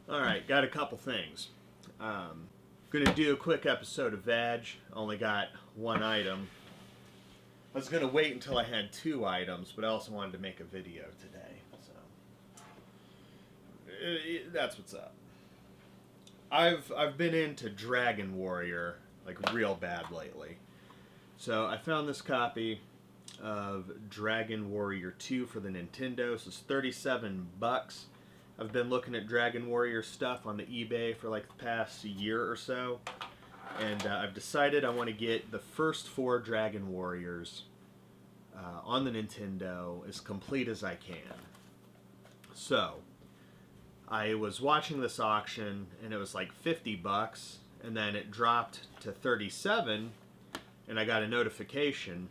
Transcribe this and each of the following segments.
Alright, got a couple things. Gonna do a quick episode of VAG. Only got one item. I was gonna wait until I had two items, but I also wanted to make a video today. So that's what's up. I've been into Dragon Warrior like real bad lately. So I found this copy of Dragon Warrior 2 for the Nintendo. So it's 37 bucks. I've been looking at Dragon Warrior stuff on the eBay for like the past year or so, and I've decided I want to get the first 4 Dragon Warriors on the Nintendo as complete as I can. So I was watching this auction and it was like 50 bucks, and then it dropped to 37, and I got a notification,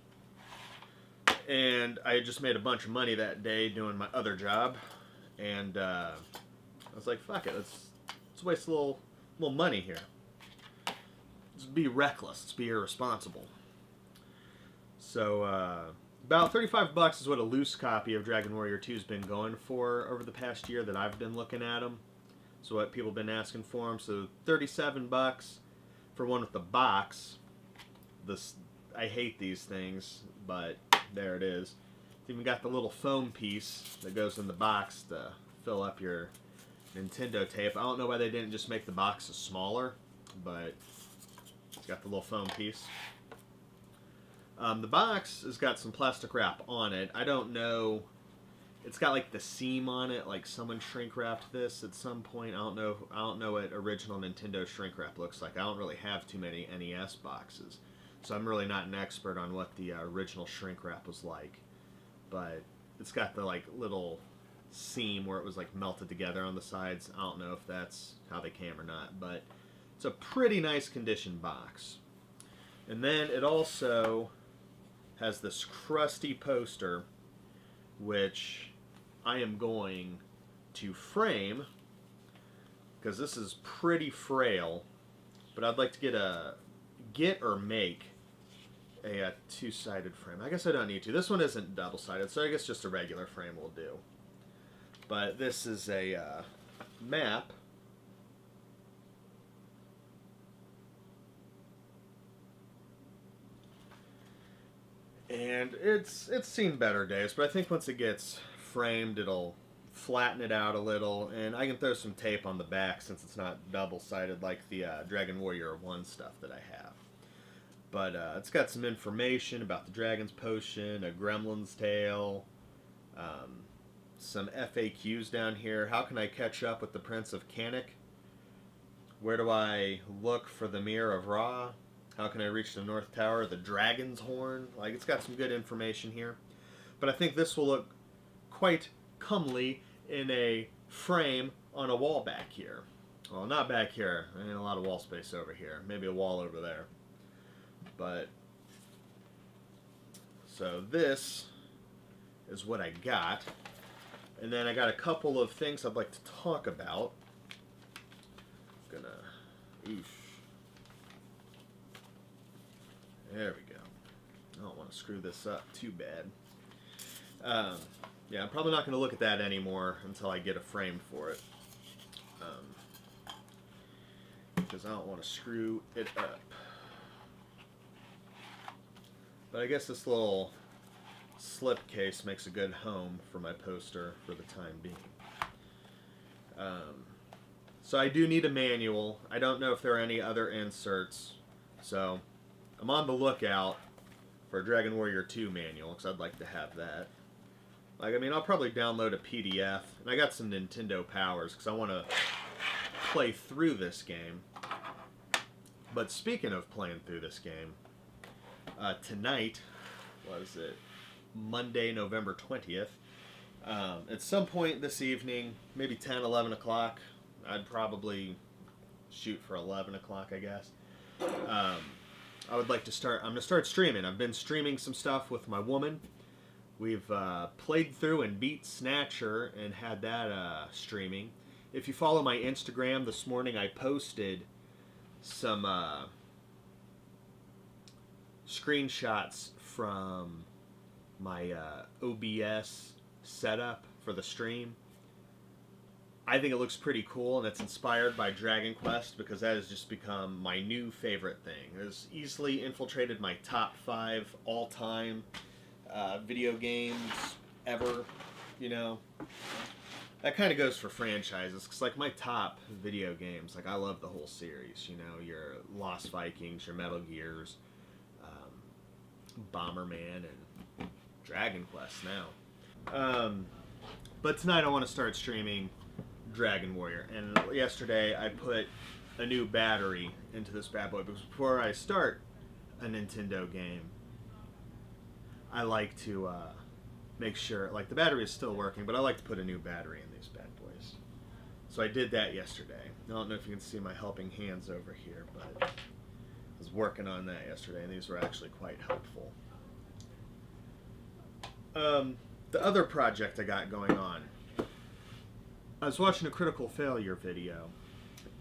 and I had just made a bunch of money that day doing my other job. And I was like, fuck it, let's waste a little money here. Let's be reckless, let's be irresponsible. So about 35 bucks is what a loose copy of Dragon Warrior 2 has been going for over the past year that I've been looking at them. So what people have been asking for them. So 37 bucks for one with the box. I hate these things, but there it is. It's even got the little foam piece that goes in the box to fill up your Nintendo tape. I don't know why they didn't just make the boxes smaller, but it's got the little foam piece. The box has got some plastic wrap on it. I don't know. It's got like the seam on it, like someone shrink wrapped this at some point. I don't know what original Nintendo shrink wrap looks like. I don't really have too many NES boxes, so I'm really not an expert on what the original shrink wrap was like. But it's got the like little seam where it was like melted together on the sides. I don't know if that's how they came or not, but it's a pretty nice condition box. And then it also has this crusty poster, which I am going to frame because this is pretty frail, but I'd like to get or make a two-sided frame. I guess I don't need to. This one isn't double-sided, so I guess just a regular frame will do. But this is a map. And it's seen better days, but I think once it gets framed, it'll flatten it out a little, and I can throw some tape on the back since it's not double-sided like the Dragon Warrior 1 stuff that I have. But it's got some information about the Dragon's Potion, a Gremlin's Tale, some FAQs down here. How can I catch up with the Prince of Canik? Where do I look for the Mirror of Ra? How can I reach the North Tower? The Dragon's Horn? Like, it's got some good information here. But I think this will look quite comely in a frame on a wall back here. Well, not back here. I need a lot of wall space over here. Maybe a wall over there. But, so this is what I got. And then I got a couple of things I'd like to talk about. There we go. I don't want to screw this up too bad. Yeah, I'm probably not going to look at that anymore until I get a frame for it. Because I don't want to screw it up. But I guess this little slip case makes a good home for my poster for the time being. So I do need a manual. I don't know if there are any other inserts. So I'm on the lookout for a Dragon Warrior 2 manual, because I'd like to have that. Like, I mean, I'll probably download a PDF. And I got some Nintendo powers, because I want to play through this game. But speaking of playing through this game, tonight, was it Monday, November 20th, at some point this evening, maybe 10, 11 o'clock, I'd probably shoot for 11 o'clock, I guess, I would like to start, I'm going to start streaming. I've been streaming some stuff with my woman. We've played through and beat Snatcher and had that streaming. If you follow my Instagram, this morning I posted some screenshots from my OBS setup for the stream. I think it looks pretty cool, and it's inspired by Dragon Quest because that has just become my new favorite thing. It has easily infiltrated my top 5 all-time video games ever. You know, that kind of goes for franchises because, like, my top video games, like, I love the whole series. You know, your Lost Vikings, your Metal Gears, Bomberman, and Dragon Quest now. But tonight I want to start streaming Dragon Warrior, and yesterday I put a new battery into this bad boy because before I start a Nintendo game, I like to make sure, like, the battery is still working, but I like to put a new battery in these bad boys. So I did that yesterday. I don't know if you can see my helping hands over here, but I was working on that yesterday, and these were actually quite helpful. The other project I got going on, I was watching a Critical Failure video,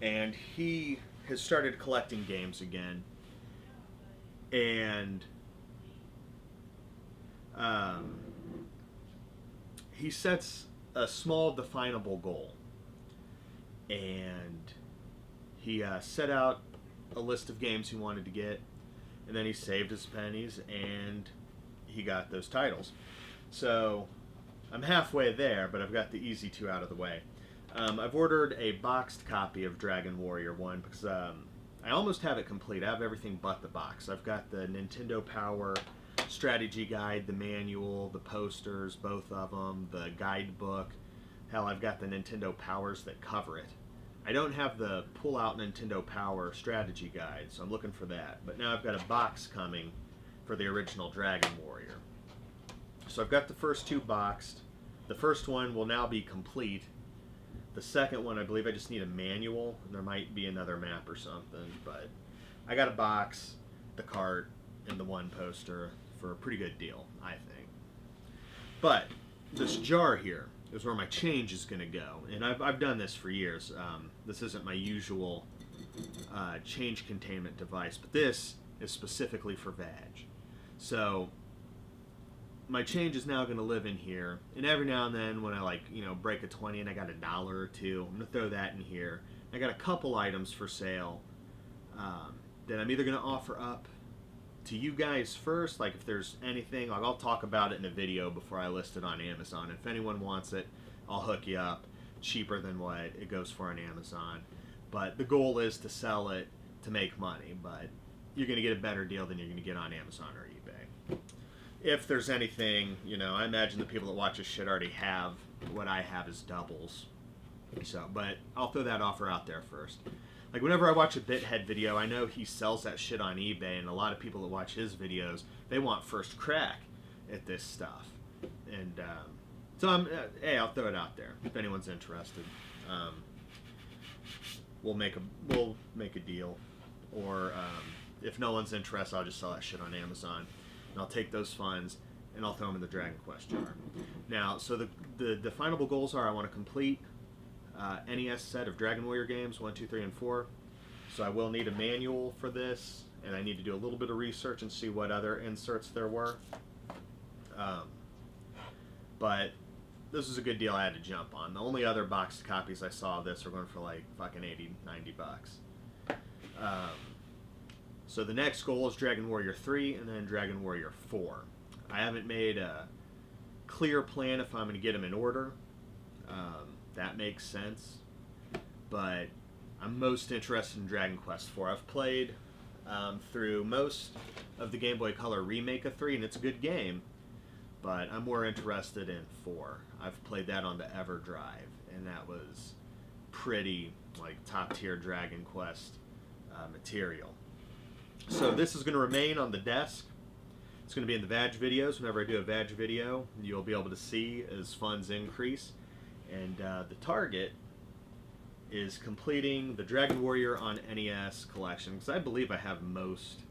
and he has started collecting games again, and he sets a small definable goal, and he set out a list of games he wanted to get, and then he saved his pennies, and he got those titles. So I'm halfway there, but I've got the easy 2 out of the way. I've ordered a boxed copy of Dragon Warrior 1 because I almost have it complete. I have everything but the box. I've got the Nintendo Power strategy guide, the manual, the posters, both of them, the guidebook. Hell, I've got the Nintendo Powers that cover it. I don't have the pull-out Nintendo Power strategy guide, so I'm looking for that. But now I've got a box coming for the original Dragon Warrior. So I've got the first 2 boxed. The first one will now be complete. The second one, I believe I just need a manual, and there might be another map or something, but I got a box, the cart, and the 1 poster for a pretty good deal, I think. But this jar here is where my change is going to go, and I've done this for years. This isn't my usual change containment device, but this is specifically for VAG. So my change is now going to live in here, and every now and then when I break a 20 and I got $1 or 2, I'm going to throw that in here. I got a couple items for sale that I'm either going to offer up to you guys first, like if there's anything, like I'll talk about it in a video before I list it on Amazon. If anyone wants it, I'll hook you up cheaper than what it goes for on Amazon. But the goal is to sell it to make money, but you're going to get a better deal than you're going to get on Amazon or eBay. If there's anything, I imagine the people that watch this shit already have what I have as doubles. So, but I'll throw that offer out there first. Like, whenever I watch a Bithead video, I know he sells that shit on eBay, and a lot of people that watch his videos, they want first crack at this stuff. And so hey, I'll throw it out there if anyone's interested. We'll make a deal, or if no one's interested, I'll just sell that shit on Amazon, and I'll take those funds and I'll throw them in the Dragon Quest jar. Now, so the definable goals are: I want to complete NES set of Dragon Warrior games 1, 2, 3, and 4. So I will need a manual for this, and I need to do a little bit of research and see what other inserts there were. But this is a good deal I had to jump on. The only other boxed copies I saw of this were going for like fucking 80, 90 bucks. So the next goal is Dragon Warrior 3 and then Dragon Warrior 4. I haven't made a clear plan if I'm going to get them in order. That makes sense. But I'm most interested in Dragon Quest 4. I've played through most of the Game Boy Color remake of 3, and it's a good game. But I'm more interested in 4. I've played that on the EverDrive, and that was pretty like top-tier Dragon Quest material. So this is going to remain on the desk. It's going to be in the VAG videos. Whenever I do a VAG video, you'll be able to see as funds increase. And the target is completing the Dragon Warrior on NES collection, because I believe I have most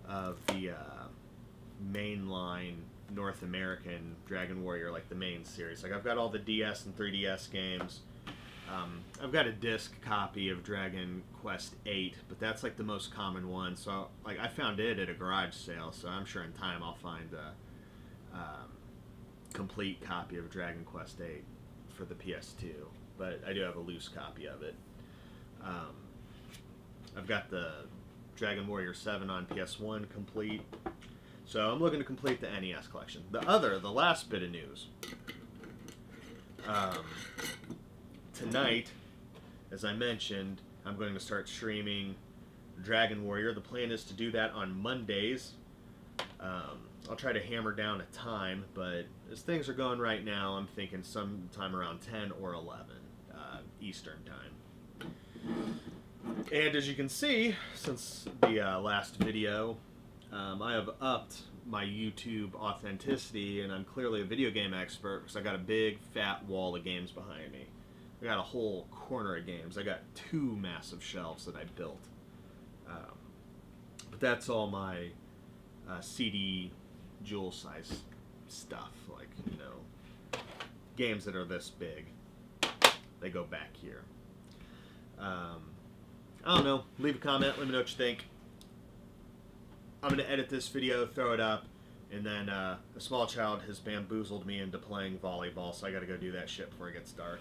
of the mainline North American Dragon Warrior, like the main series. Like, I've got all the DS and 3DS games. I've got a disc copy of Dragon Quest 8, but that's like the most common one. So, like, I found it at a garage sale, so I'm sure in time I'll find a complete copy of Dragon Quest 8 for the PS2. but I do have a loose copy of it. I've got the Dragon Warrior 7 on PS1 complete. So I'm looking to complete the NES collection. The last bit of news. Tonight, as I mentioned, I'm going to start streaming Dragon Warrior. The plan is to do that on Mondays. I'll try to hammer down a time, but as things are going right now, I'm thinking sometime around 10 or 11 Eastern time. And as you can see, since the last video, I have upped my YouTube authenticity, and I'm clearly a video game expert because I got a big fat wall of games behind me. I got a whole corner of games. I got 2 massive shelves that I built. But that's all my CD jewel size stuff, like, you know, games that are this big. They go back here. I don't know. Leave a comment. Let me know what you think. I'm going to edit this video, throw it up, and then a small child has bamboozled me into playing volleyball, so I got to go do that shit before it gets dark.